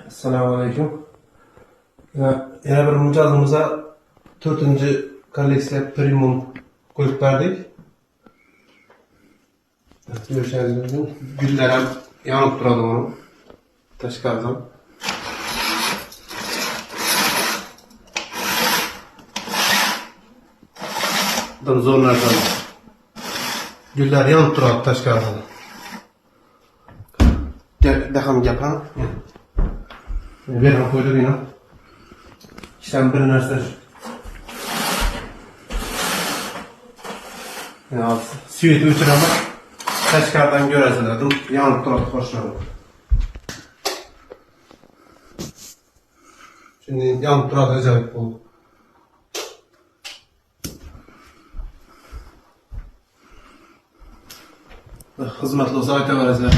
Assalomu alaykum. Yana bir mijozimizga 4-kolleksiya premium qo'yib berdik. Ko'rishingiz mumkin. Gullar ham yonib turadi uni. Tashqaridan. Bundan zo'r narsa. Gullar yonib turadi tashqaridan. Deham gap ham. Beram qo'ydik yana. İşte bir narsa. Ya suyeti o'chiraman. Tashqaridan ko'rasizlar, yonib turadi qo'shiladi. Şimdi yonib turadi ajoyib bo'ldi. Xizmatli bo'lsa aytaverasizlar.